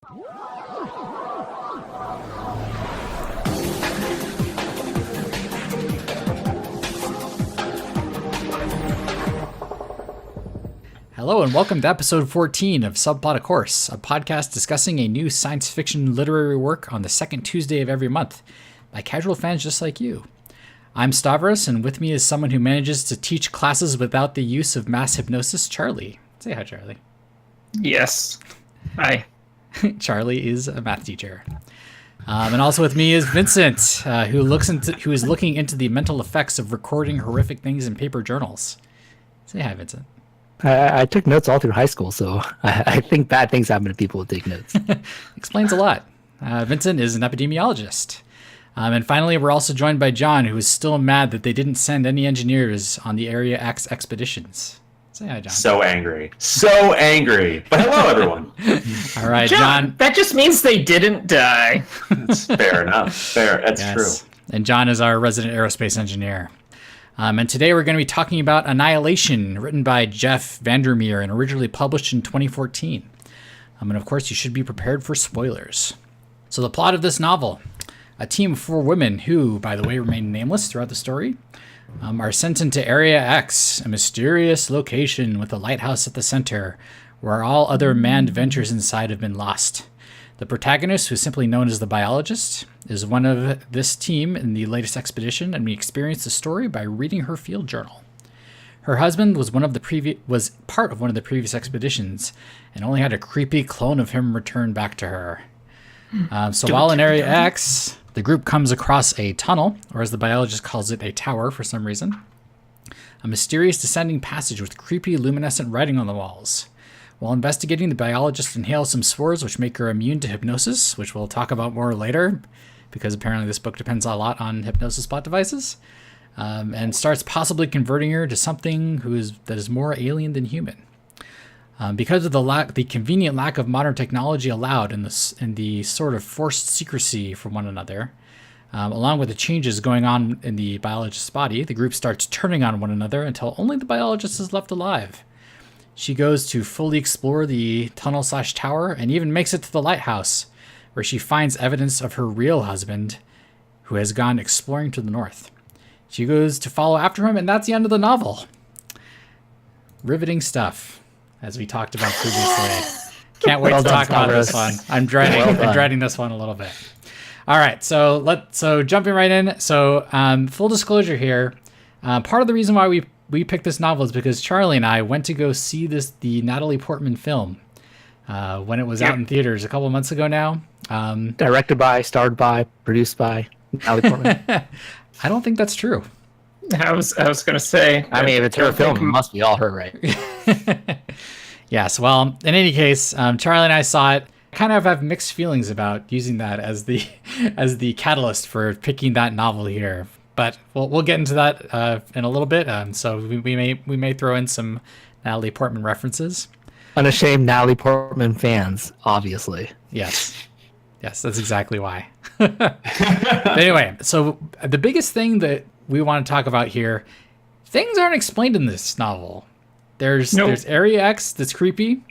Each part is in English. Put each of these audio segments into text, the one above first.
Hello and welcome to episode 14 of Subplot A Course, a podcast discussing a new science fiction literary work on the second Tuesday of every month by casual fans just like you. I'm Stavros, and with me is someone who manages to teach classes without the use of mass hypnosis, Charlie. Say hi, Charlie. Yes. Hi. Charlie is a math teacher. And also with me is Vincent, who is looking into the mental effects of recording horrific things in paper journals. Say hi, Vincent. I took notes all through high school, so I think bad things happen to people who take notes. Explains a lot. Vincent is an epidemiologist. And finally, we're also joined by John, who is still mad that they didn't send any engineers on the Area X expeditions. Say hi, John. So angry. So angry. But hello, everyone. All right, John. That just means they didn't die. That's fair enough. Fair. That's true. And John is our resident aerospace engineer. And today we're going to be talking about Annihilation, written by Jeff Vandermeer and originally published in 2014. And of course, you should be prepared for spoilers. So the plot of this novel: a team of 4 women who, by the way, remain nameless throughout the story, are sent into Area X, a mysterious location with a lighthouse at the center, where all other manned ventures inside have been lost. The protagonist, who's simply known as the biologist, is one of this team in the latest expedition, and we experience the story by reading her field journal. Her husband was part of one of the previous expeditions, and only had a creepy clone of him return back to her. So while in Area X, the group comes across a tunnel, or as the biologist calls it, a tower for some reason. A mysterious descending passage with creepy luminescent writing on the walls. While investigating, the biologist inhales some spores which make her immune to hypnosis, which we'll talk about more later, because apparently this book depends a lot on hypnosis plot devices, and starts possibly converting her to something that is more alien than human. Because of the convenient lack of modern technology allowed in the sort of forced secrecy from one another, along with the changes going on in the biologist's body, the group starts turning on one another until only the biologist is left alive. She goes to fully explore the tunnel/tower and even makes it to the lighthouse, where she finds evidence of her real husband, who has gone exploring to the north. She goes to follow after him, and that's the end of the novel. Riveting stuff, as we talked about previously. Can't wait to talk about this one. I'm dreading this one a little bit. All right, so jumping right in. So full disclosure here, part of the reason why we picked this novel is because Charlie and I went to go see the Natalie Portman film when it was out in theaters a couple months ago now. Directed by, starred by, produced by Natalie Portman. I don't think that's true. I was going to say. I mean, if it's her film, it must be all her, right? Yes. Well, in any case, Charlie and I saw it. Kind of have mixed feelings about using that as the catalyst for picking that novel here. But we'll get into that in a little bit. So we may throw in some Natalie Portman references. Unashamed Natalie Portman fans, obviously. Yes, that's exactly why. But anyway, so the biggest thing that we want to talk about here, things aren't explained in this novel. There's Area X that's creepy.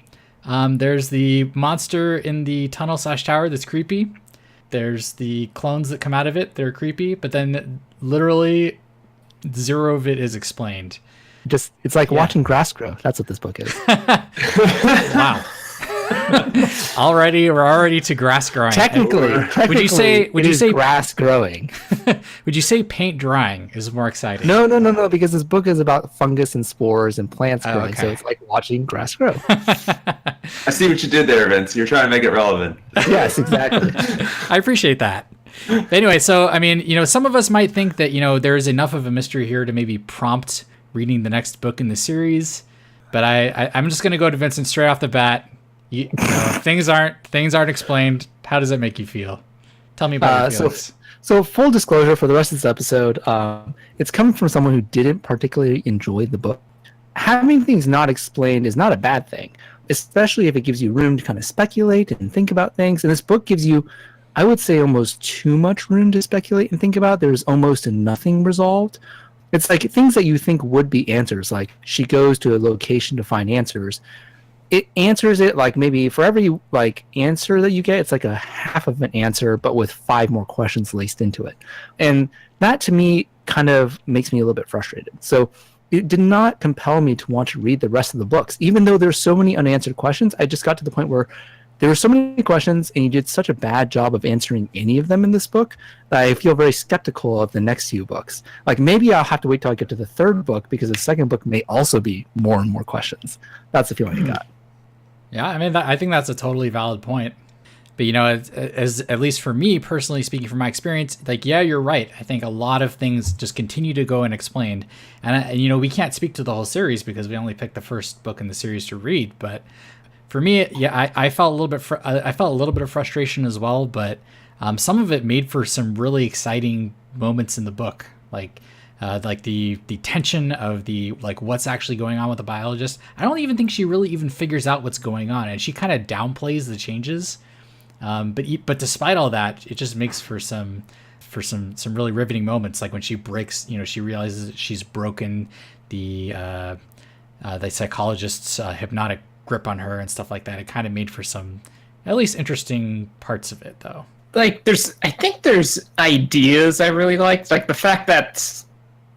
There's the monster in the tunnel/tower that's creepy. There's the clones that come out of it. They're creepy, but then literally zero of it is explained. It's like watching grass grow. That's what this book is. Wow. We're already to grass growing. Technically, would you say grass growing? Would you say paint drying is more exciting? No, because this book is about fungus and spores and plants growing, okay. so it's like watching grass grow. I see what you did there, Vince. You're trying to make it relevant. Yes, exactly. I appreciate that. But anyway, so I mean, some of us might think that there is enough of a mystery here to maybe prompt reading the next book in the series, but I'm just going to go to Vincent straight off the bat. Things aren't explained. How does it make you feel? Tell me about your feelings. So full disclosure for the rest of this episode, it's coming from someone who didn't particularly enjoy the book. Having things not explained is not a bad thing, especially if it gives you room to kind of speculate and think about things. And this book gives you, I would say, almost too much room to speculate and think about. There's almost nothing resolved. It's like things that you think would be answers, like she goes to a location to find answers. it answers it like maybe for every like answer that you get, it's like a half of an answer, but with 5 more questions laced into it. And that to me kind of makes me a little bit frustrated. So it did not compel me to want to read the rest of the books, even though there's so many unanswered questions. I just got to the point where there were so many questions and you did such a bad job of answering any of them in this book that I feel very skeptical of the next few books. Like maybe I'll have to wait till I get to the 3rd book because the 2nd book may also be more and more questions. That's the feeling I got. Yeah, I mean, I think that's a totally valid point. But, you know, as at least for me personally, speaking from my experience, like, yeah, you're right. I think a lot of things just continue to go unexplained. And you know, we can't speak to the whole series because we only picked the first book in the series to read. But for me, yeah, I felt a little bit. I felt a little bit of frustration as well. But some of it made for some really exciting moments in the book, like the tension of the like what's actually going on with the biologist. I don't even think she really even figures out what's going on, and she kind of downplays the changes. But despite all that, it just makes for some really riveting moments, like when she breaks, you know, she realizes that she's broken the psychologist's hypnotic grip on her and stuff like that. It kind of made for some at least interesting parts of it, though. Like I think there's ideas I really liked, like the fact that,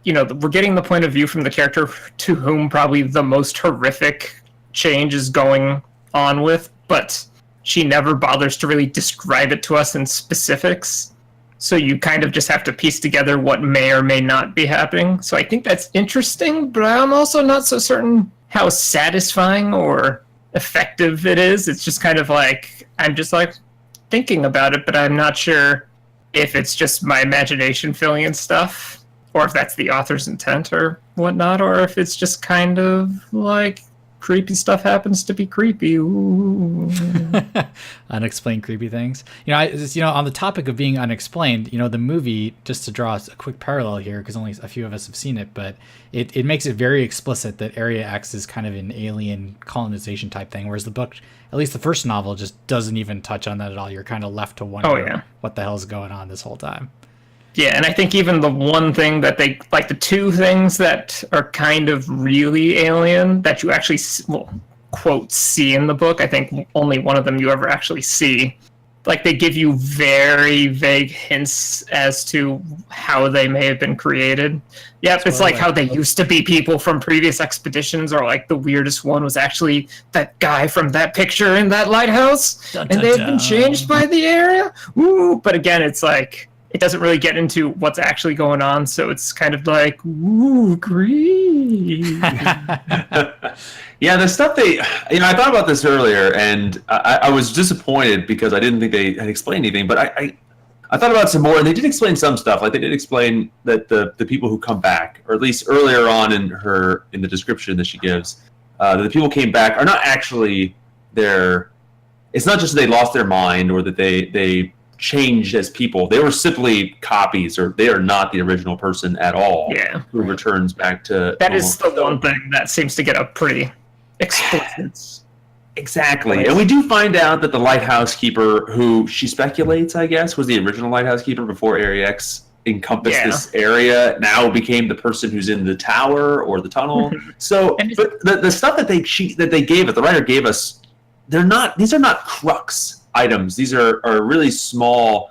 you know, we're getting the point of view from the character to whom probably the most horrific change is going on with, but she never bothers to really describe it to us in specifics. So you kind of just have to piece together what may or may not be happening. So I think that's interesting, but I'm also not so certain how satisfying or effective it is. It's just kind of like, I'm just like thinking about it, but I'm not sure if it's just my imagination filling in stuff, or if that's the author's intent or whatnot, or if it's just kind of like creepy stuff happens to be creepy. Ooh. Unexplained creepy things. You know, on the topic of being unexplained, you know, the movie, just to draw a quick parallel here, because only a few of us have seen it, but it makes it very explicit that Area X is kind of an alien colonization type thing, whereas the book, at least the first novel, just doesn't even touch on that at all. You're kind of left to wonder what the hell is going on this whole time. Yeah, and I think even the one thing that they, like the 2 things that are kind of really alien that you actually, well, quote, see in the book, I think only one of them you ever actually see. Like they give you very vague hints as to how they may have been created. Yep, it's like how they used to be people from previous expeditions, or like the weirdest one was actually that guy from that picture in that lighthouse, and they've been changed by the area. Ooh, but again, it's like, it doesn't really get into what's actually going on, so it's kind of like, ooh, creep. Yeah, the stuff I thought about this earlier, and I was disappointed because I didn't think they had explained anything, but I thought about some more, and they did explain some stuff. Like they did explain that the people who come back, or at least earlier on in the description that she gives, that the people came back are not actually it's not just that they lost their mind or that they changed as people. They were simply copies, or they are not the original person at all. Yeah, who returns back to that is the one thing that seems to get a pretty explicit. Exactly. And we do find out that the lighthouse keeper, who she speculates, I guess, was the original lighthouse keeper before Area X encompassed this area, now became the person who's in the tower or the tunnel. So, but the stuff that they gave us, the writer gave us, these are not crux items. These are really small,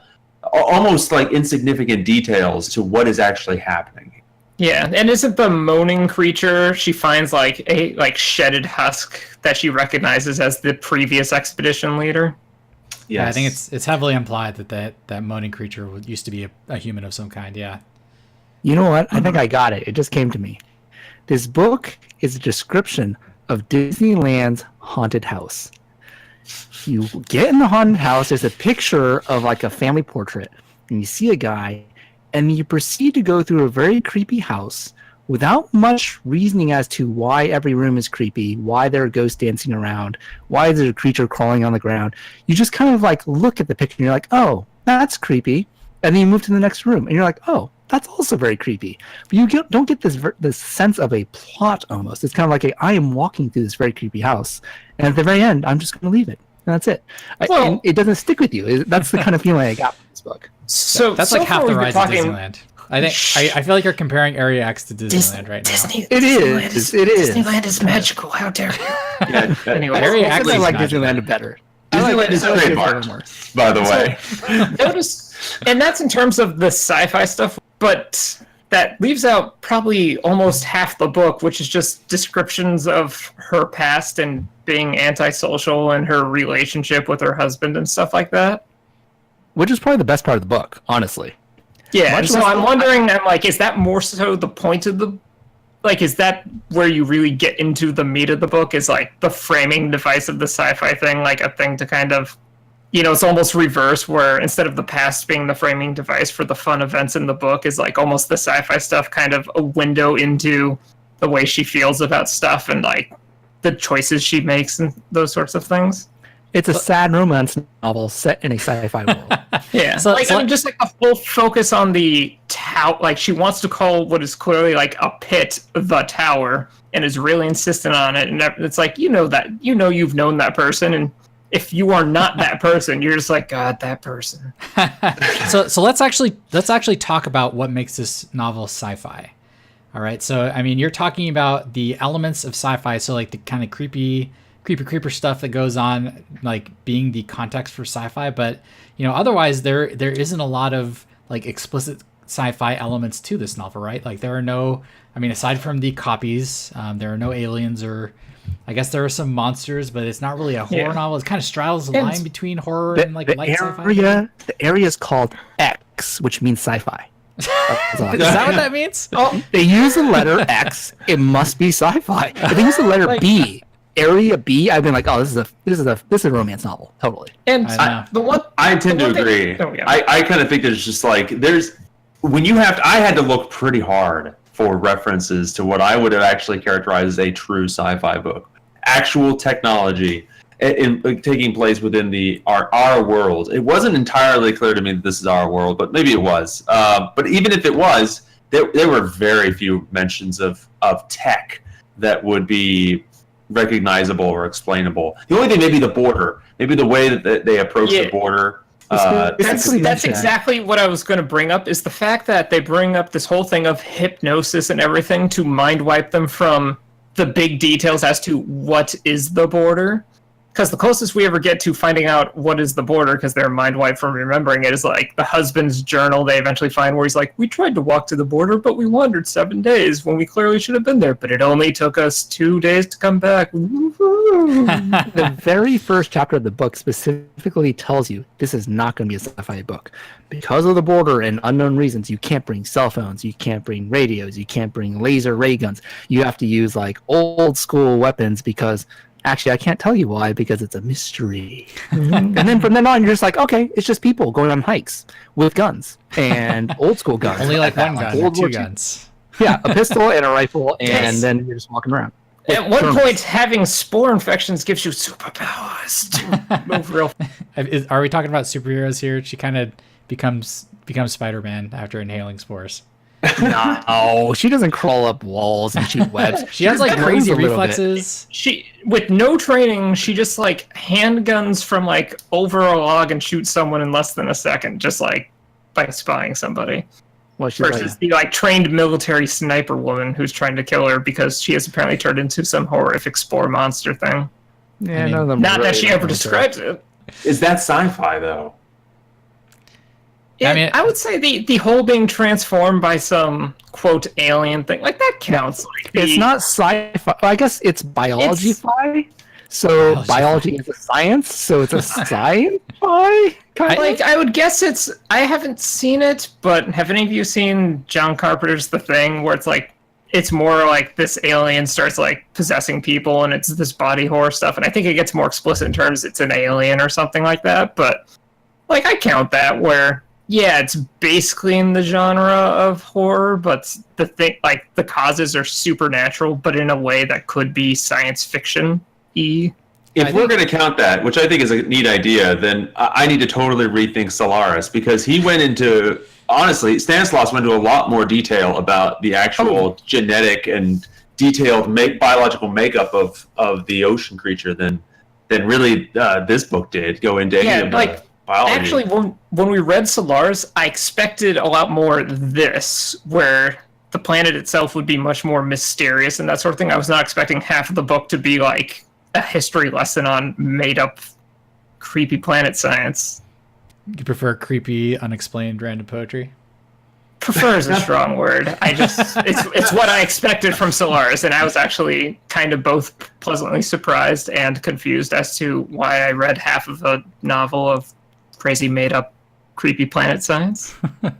almost like insignificant details to what is actually happening. Yeah, and isn't the moaning creature, she finds like a shedded husk that she recognizes as the previous expedition leader? Yes. Yeah, I think it's heavily implied that moaning creature used to be a human of some kind. Yeah. You know what? I think I got it. It just came to me. This book is a description of Disneyland's haunted house. You get in the haunted house, there's a picture of like a family portrait, and you see a guy, and you proceed to go through a very creepy house without much reasoning as to why every room is creepy, why there are ghosts dancing around, why there's a creature crawling on the ground. You just kind of like look at the picture and you're like, oh, that's creepy. And then you move to the next room and you're like, oh, that's also very creepy. But you don't get this sense of a plot almost. It's kind of like I am walking through this very creepy house, and at the very end, I'm just going to leave it. And that's it. And it doesn't stick with you. That's the kind of feeling I got from this book. So that's like half the rides at Disneyland. I feel like you're comparing Area X to Disneyland right now. It is. Disneyland is magical. How dare you? Yeah, Anyway, Area I X think I is like magical. Disneyland better. Disneyland is trademarked, by the way. notice, and that's in terms of the sci-fi stuff, but that leaves out probably almost half the book, which is just descriptions of her past and being antisocial and her relationship with her husband and stuff like that. Which is probably the best part of the book, honestly. Yeah, and so I'm wondering, is that more so the point of the, is that where you really get into the meat of the book, is like the framing device of the sci-fi thing, like a thing to kind of, it's almost reverse, where instead of the past being the framing device for the fun events in the book, is like almost the sci-fi stuff kind of a window into the way she feels about stuff and like the choices she makes and those sorts of things. It's a sad romance novel set in a sci-fi world. Yeah, just like a full focus on the tower. Like, she wants to call what is clearly like a pit the tower, and is really insistent on it. And it's like, you've known that person, and if you are not that person, you're just like, God, that person. So let's actually talk about what makes this novel sci-fi. All right, so I mean, you're talking about the elements of sci-fi, so like the kind of creepy creeper stuff that goes on, like being the context for sci-fi, but otherwise there isn't a lot of like explicit sci-fi elements to this novel, right? Like there are no, aside from the copies, there are no aliens, or I guess there are some monsters, but it's not really a horror novel. It kind of straddles the line between horror and like light sci-fi. The area is called X, which means sci-fi. Is that what that means? Oh, they use the letter X, it must be sci-fi. If they use the letter B, Area B, I've been like, oh, this is a romance novel, totally. And I tend to agree. I kind of think there's just like I had to look pretty hard for references to what I would have actually characterized as a true sci-fi book, actual technology in taking place within our world. It wasn't entirely clear to me that this is our world, but maybe it was. But even if it was, there were very few mentions of tech that would be recognizable or explainable. The only thing, maybe the border, maybe the way that they approach the border. That's exactly what I was going to bring up, is the fact that they bring up this whole thing of hypnosis and everything to mind wipe them from the big details as to what is the border. Because the closest we ever get to finding out what is the border, because they're mind wiped from remembering it, is like the husband's journal they eventually find, where he's like, we tried to walk to the border, but we wandered 7 days when we clearly should have been there, but it only took us 2 days to come back. The very first chapter of the book specifically tells you this is not going to be a sci-fi book. Because of the border and unknown reasons, you can't bring cell phones, you can't bring radios, you can't bring laser ray guns. You have to use like old school weapons because... Actually, I can't tell you why, because it's a mystery. And then from then on, you're just like, okay, it's just people going on hikes with guns and old school guns. Only like one gun, or 2 guns. Yeah, a pistol and a rifle, and then you're just walking around. At one point, having spore infections gives you superpowers to move real. Are we talking about superheroes here? She kind of becomes Spider-Man after inhaling spores. No, she doesn't crawl up walls and shoot webs. She has like crazy reflexes. She, with no training, she just like handguns from like over a log and shoots someone in less than a second, just like by spying somebody. Well, versus the like trained military sniper woman who's trying to kill her because she has apparently turned into some horrific spore monster thing. Yeah, not that she ever describes it. Is that sci-fi though? I would say the whole being transformed by some quote alien thing, like that counts. It's not sci-fi. I guess it's biology-fi. So biology is a science. So it's a science-fi. I would guess it's. I haven't seen it, but have any of you seen John Carpenter's The Thing, where it's like it's more like this alien starts like possessing people, and it's this body horror stuff. And I think it gets more explicit in terms it's an alien or something like that. But like I count that where. Yeah, it's basically in the genre of horror, but the causes are supernatural, but in a way that could be science fiction-y. If we're going to count that, which I think is a neat idea, then I need to totally rethink Solaris, because he went into, honestly, Stanislaus went into a lot more detail about the actual genetic and detailed biological makeup of the ocean creature than really this book did go into any of biology. Actually, when we read Solaris, I expected a lot more this, where the planet itself would be much more mysterious and that sort of thing. I was not expecting half of the book to be like a history lesson on made-up, creepy planet science. You prefer creepy, unexplained random poetry? Prefer is a strong word. It's what I expected from Solaris, and I was actually kind of both pleasantly surprised and confused as to why I read half of a novel of crazy made-up creepy planet science. It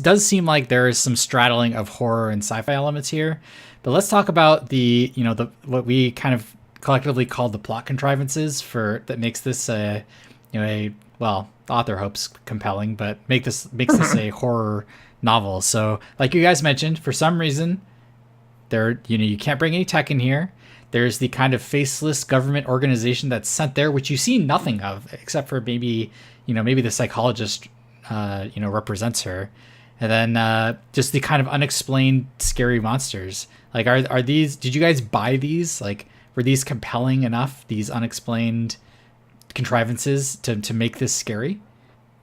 does seem like there is some straddling of horror and sci-fi elements here, but let's talk about the what we kind of collectively call the plot contrivances that makes this the author hopes compelling, but makes this a horror novel. So, like you guys mentioned, for some reason, you can't bring any tech in here. There's the kind of faceless government organization that's sent there, which you see nothing of, except for maybe the psychologist, represents her. And then just the kind of unexplained scary monsters. Like, are these, did you guys buy these? Like, were these compelling enough, these unexplained contrivances to make this scary?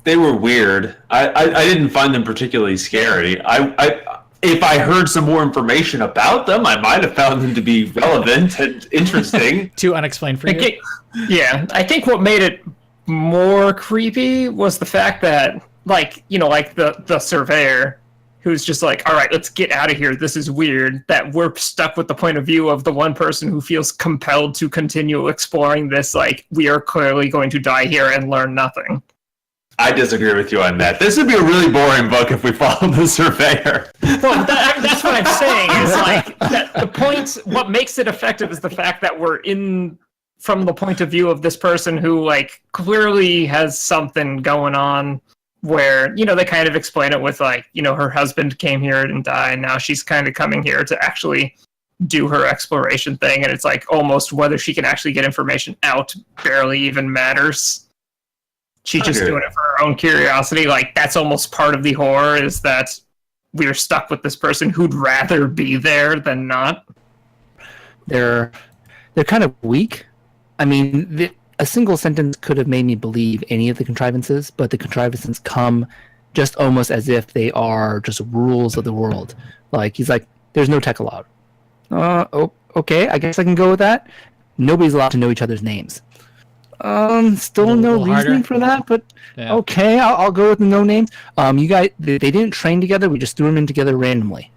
They were weird. I didn't find them particularly scary. If I heard some more information about them, I might have found them to be relevant and interesting. Too unexplained for you? I think what made it more creepy was the fact that, the surveyor, who's just like, all right, let's get out of here. This is weird. That we're stuck with the point of view of the one person who feels compelled to continue exploring this. Like, we are clearly going to die here and learn nothing. I disagree with you on that. This would be a really boring book if we followed the surveyor. Well, that's what I'm saying. Is like that the point. What makes it effective is the fact that we're in from the point of view of this person who, like, clearly has something going on. Where they kind of explain it with, like, her husband came here and died, and now she's kind of coming here to actually do her exploration thing, and it's like almost whether she can actually get information out barely even matters. She's just doing it for her own curiosity. Like, that's almost part of the horror, is that we're stuck with this person who'd rather be there than not. They're kind of weak. I mean, a single sentence could have made me believe any of the contrivances, but the contrivances come just almost as if they are just rules of the world. Like, he's like, there's no tech allowed. Okay, I guess I can go with that. Nobody's allowed to know each other's names. Still no reasoning for that, but yeah. Okay, I'll go with the no names. You guys, they didn't train together. We just threw them in together randomly.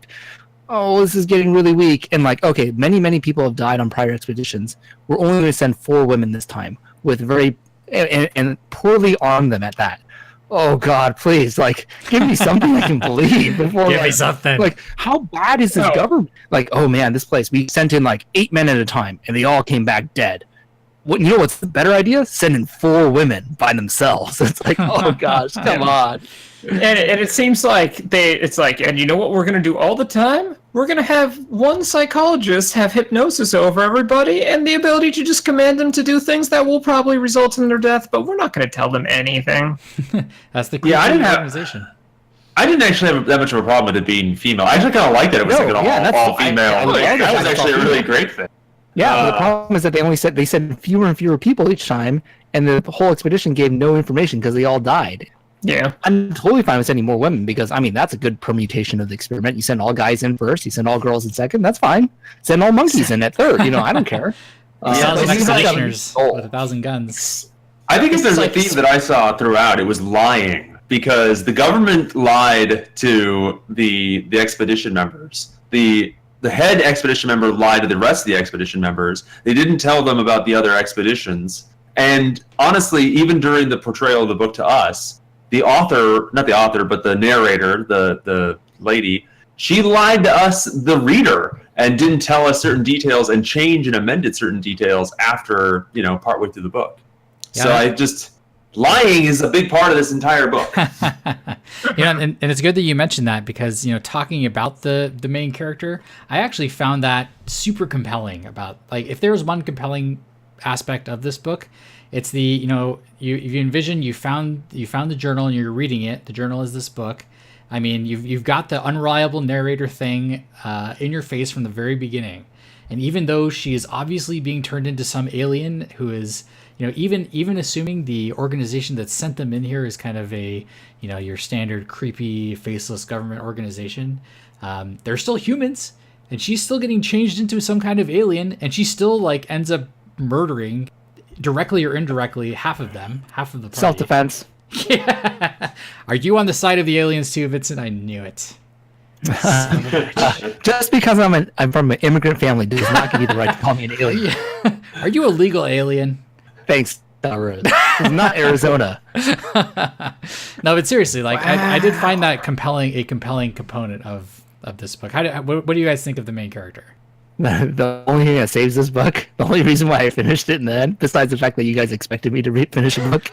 Oh, this is getting really weak. And like, okay, many people have died on prior expeditions. We're only going to send 4 women this time, with very and poorly arm them at that. Oh God, please, like, give me something I can believe before. Give me something. Like, how bad is this government? Like, oh man, this place, we sent in like 8 men at a time, and they all came back dead. What's the better idea? Send in 4 women by themselves. It's like, oh gosh, come on. And it seems like and you know what we're going to do all the time? We're going to have one psychologist have hypnosis over everybody and the ability to just command them to do things that will probably result in their death, but we're not going to tell them anything. That's the organization. I didn't actually have that much of a problem with it being female. I actually kind of liked that it was all female. That was actually a really great thing. Yeah, but the problem is that they said fewer and fewer people each time, and the whole expedition gave no information because they all died. Yeah. I'm totally fine with sending more women because, I mean, that's a good permutation of the experiment. You send all guys in first, you send all girls in second, that's fine. Send all monkeys in at third, I don't care. Expeditioners with 1,000 guns. I think if there's a theme that I saw throughout, it was lying, because the government lied to the expedition members. The head expedition member lied to the rest of the expedition members. They didn't tell them about the other expeditions. And honestly, even during the portrayal of the book to us, the narrator, the lady, she lied to us, the reader, and didn't tell us certain details and changed and amended certain details after, partway through the book. Yeah. So lying is a big part of this entire book. And it's good that you mentioned that, because talking about the main character, I actually found that super compelling. About, like, if there was one compelling aspect of this book, it's the you envision you found the journal and you're reading it. The journal is this book. I mean, you've got the unreliable narrator thing in your face from the very beginning. And even though she is obviously being turned into some alien who is, even assuming the organization that sent them in here is kind of a, your standard creepy, faceless government organization, they're still humans, and she's still getting changed into some kind of alien, and she still like ends up murdering, directly or indirectly, half of the party. Self-defense. Yeah. Are you on the side of the aliens too, Vincent? I knew it. Just because I'm from an immigrant family does not give you the right to call me an alien. Are you a legal alien? Thanks, Road. It's not Arizona. No, but seriously, like I did find that a compelling component of this book. What do you guys think of the main character? The only thing that saves this book, the only reason why I finished it in the end, besides the fact that you guys expected me to finish a book.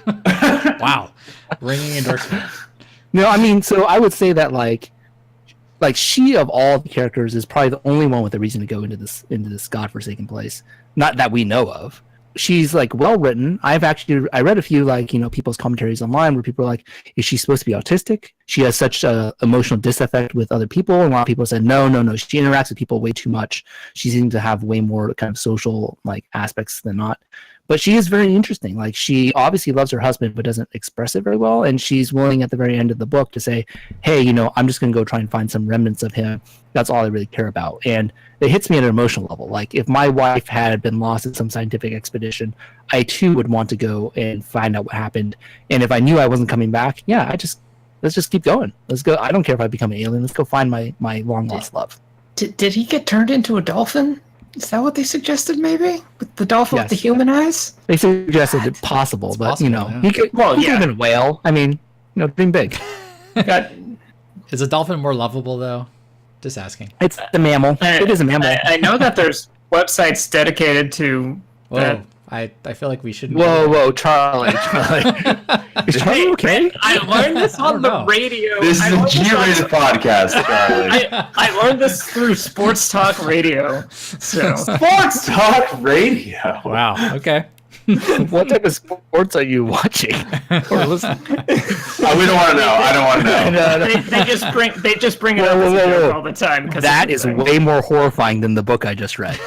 Wow, ringing endorsement. No, I mean, so I would say that like she of all the characters is probably the only one with a reason to go into this godforsaken place. Not that we know of. She's like well written. I read a few people's commentaries online where people are like, is she supposed to be autistic? She has such a emotional disaffect with other people, and a lot of people said no. She interacts with people way too much. She seems to have way more kind of social aspects than not. But she is very interesting. Like, she obviously loves her husband, but doesn't express it very well. And she's willing at the very end of the book to say, hey, I'm just going to go try and find some remnants of him. That's all I really care about. And it hits me at an emotional level. Like, if my wife had been lost in some scientific expedition, I too would want to go and find out what happened. And if I knew I wasn't coming back, let's just keep going. Let's go. I don't care if I become an alien. Let's go find my long lost love. Did he get turned into a dolphin? Is that what they suggested, maybe? With the dolphin with the human eyes? They suggested it's possible, it's but, possible, yeah. he could have been a whale. I mean, dream big. Is a dolphin more lovable, though? Just asking. It's the mammal. It is a mammal. I know that there's websites dedicated to that. I feel like we shouldn't. Whoa, Charlie. Is Charlie okay? I learned this on the radio. This is a G-rated podcast, Charlie. I learned this through Sports Talk Radio. So. Sports Talk Radio. Wow. Okay. What type of sports are you watching or listening? We don't want to know. I don't want to know. No. They just bring it up as a joke all the time. That is way more horrifying than the book I just read.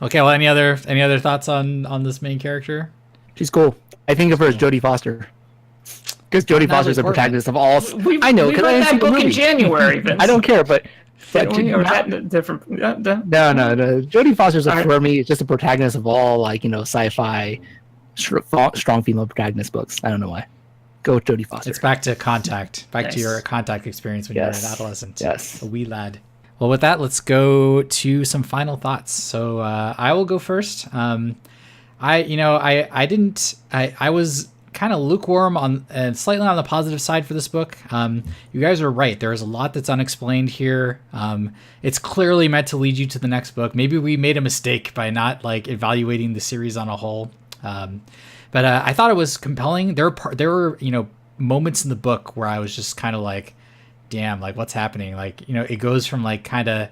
Okay. Well, any other thoughts on this main character? She's cool. I think of her as Jodie Foster. Because Jodie Foster is the protagonist of all. I know. We read that book in January. Vince. I don't care, but. Or that different? No. Jodie Foster's for me. It's just a protagonist of all sci-fi, strong female protagonist books. I don't know why. Go with Jodie Foster. It's back to Contact. Back to your Contact experience when you were an adolescent. Yes. A wee lad. Well, with that, let's go to some final thoughts. So I will go first. I was kind of lukewarm on and slightly on the positive side for this book. You guys are right. There is a lot that's unexplained here. It's clearly meant to lead you to the next book. Maybe we made a mistake by not evaluating the series on a whole. But I thought it was compelling. There were moments in the book where I was just kind of like, damn, what's happening? It goes from hypnosis.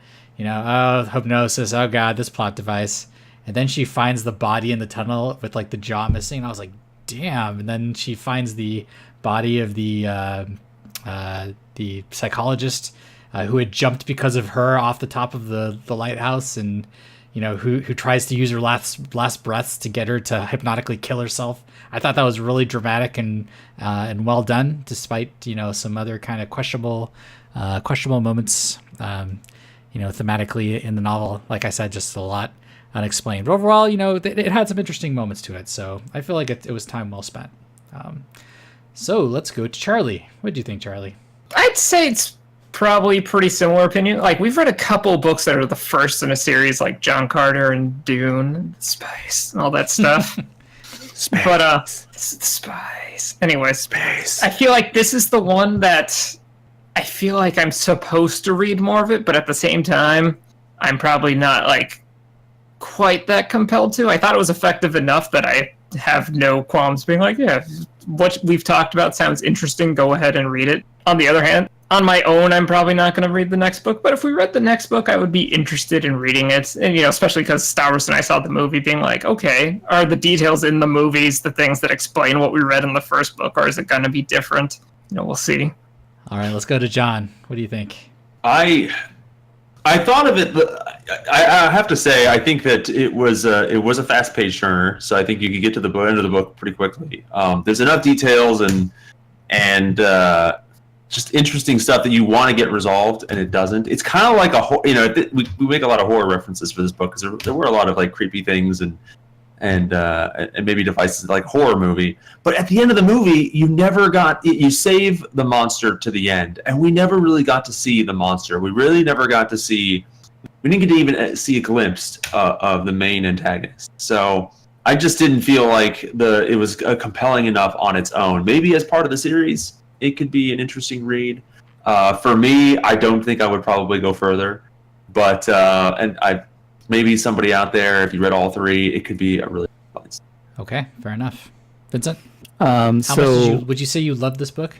Oh God, this plot device. And then she finds the body in the tunnel with the jaw missing. And I was like, damn. And then she finds the body of the psychologist who had jumped because of her off the top of the lighthouse, and who tries to use her last breaths to get her to hypnotically kill herself. I thought that was really dramatic and well done, despite some other kind of questionable moments thematically in the novel. Like I said, just a lot unexplained, but overall it had some interesting moments to it, so I feel like it was time well spent. So let's go to Charlie. What do you think, Charlie? I'd say it's probably pretty similar opinion. We've read a couple books that are the first in a series, like John Carter and Dune and Space and all that stuff. Space. But Space. Anyway, Space. I feel like this is the one that I feel like I'm supposed to read more of it, but at the same time, I'm probably not quite that compelled to. I thought it was effective enough that I have no qualms being what we've talked about sounds interesting, go ahead and read it. On the other hand, on my own, I'm probably not going to read the next book, but if we read the next book, I would be interested in reading it. And, especially because Stavros and I saw the movie being okay, are the details in the movies the things that explain what we read in the first book, or is it going to be different? We'll see. All right, let's go to John. What do you think? I I thought of it. I have to say, I think that it was a fast page turner, so I think you could get to the end of the book pretty quickly. There's enough details and just interesting stuff that you want to get resolved, and it doesn't. It's kind of like we make a lot of horror references for this book because there were a lot of like creepy things and maybe devices like horror movie. But at the end of the movie, you save the monster to the end, and we never really got to see the monster. We really never got to see. We didn't get to even see a glimpse of the main antagonist. So I just didn't feel like it was compelling enough on its own. Maybe as part of the series, it could be an interesting read. For me, I don't think I would probably go further. But maybe somebody out there, if you read all three, it could be a really fun. Okay, fair enough. Vincent, How much would you say you loved this book?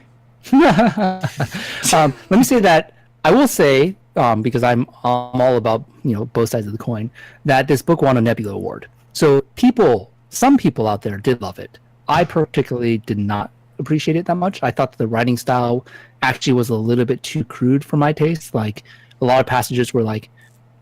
Let me say that I will say, because I'm all about both sides of the coin, that this book won a Nebula Award. So some people out there did love it. I particularly did not appreciate it that much. I thought the writing style actually was a little bit too crude for my taste. Like a lot of passages were like,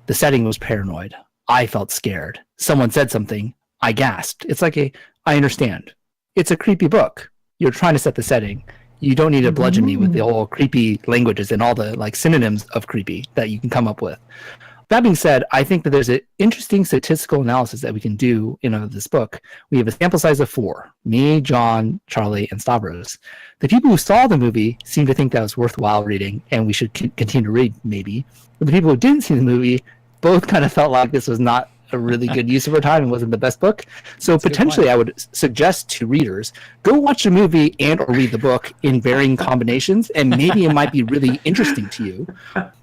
the setting was paranoid. I felt scared. Someone said something. I gasped. It's like I understand. It's a creepy book. You're trying to set the setting. You don't need to bludgeon me with the whole creepy languages and all the like synonyms of creepy that you can come up with. That being said, I think that there's an interesting statistical analysis that we can do in this book. We have a sample size of 4. Me, John, Charlie, and Stavros. The people who saw the movie seem to think that was worthwhile reading, and we should continue to read, maybe. But the people who didn't see the movie both kind of felt like this was not a really good use of our time and wasn't the best book. So that's potentially I would suggest to readers, go watch the movie and or read the book in varying combinations, and maybe it might be really interesting to you.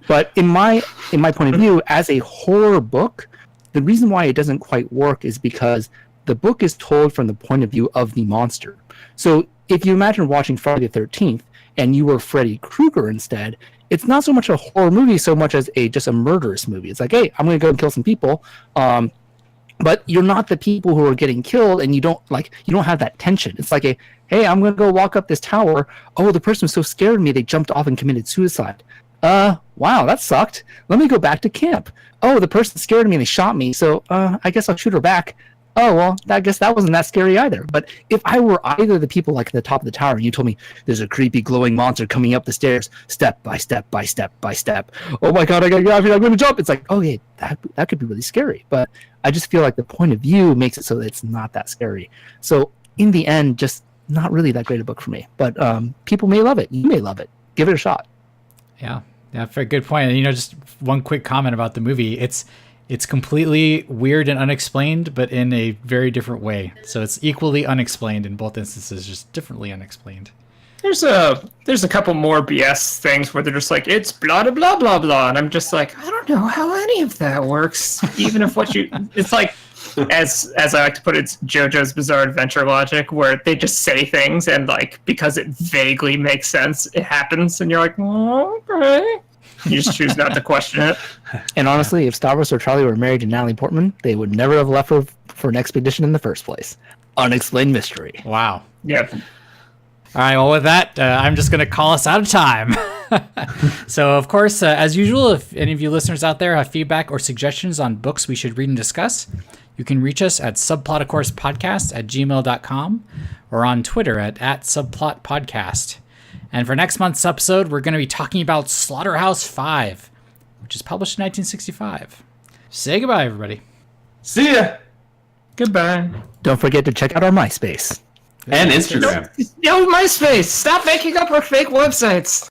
But in my point of view, as a horror book, the reason why it doesn't quite work is because the book is told from the point of view of the monster. So if you imagine watching Friday the 13th and you were Freddy Krueger instead, it's not so much a horror movie so much as just a murderous movie. It's like, hey, I'm going to go and kill some people, but you're not the people who are getting killed, and you don't have that tension. It's like hey, I'm going to go walk up this tower. Oh, the person was so scared of me they jumped off and committed suicide. Wow, that sucked. Let me go back to camp. Oh, the person scared me and they shot me, so I guess I'll shoot her back. Oh, well, I guess that wasn't that scary either. But if I were either the people like at the top of the tower and you told me there's a creepy glowing monster coming up the stairs, step by step by step by step. Oh my God, I gotta get out of here, I'm gonna jump. It's like, oh yeah, that could be really scary. But I just feel like the point of view makes it so that it's not that scary. So in the end, just not really that great a book for me. But people may love it. You may love it. Give it a shot. Yeah, very good point. And just one quick comment about the movie. It's completely weird and unexplained, but in a very different way. So it's equally unexplained in both instances, just differently unexplained. There's a couple more BS things where they're just like, it's blah blah blah blah blah, and I'm just like, I don't know how any of that works. Even if it's like, as I like to put it, it's JoJo's Bizarre Adventure logic, where they just say things and like because it vaguely makes sense, it happens, and you're like, oh, okay. You just choose not to question it. And honestly, if Stavros or Charlie were married to Natalie Portman, they would never have left her for an expedition in the first place. Unexplained mystery. Wow. Yep. All right, well, with that, I'm just going to call us out of time. So, of course, as usual, if any of you listeners out there have feedback or suggestions on books we should read and discuss, you can reach us at subplotacourse@gmail.com or on Twitter at subplotpodcast. And for next month's episode, we're going to be talking about Slaughterhouse-5, which is published in 1965. Say goodbye, everybody. See ya. Goodbye. Don't forget to check out our MySpace. And Instagram. Yo, MySpace! Stop making up our fake websites!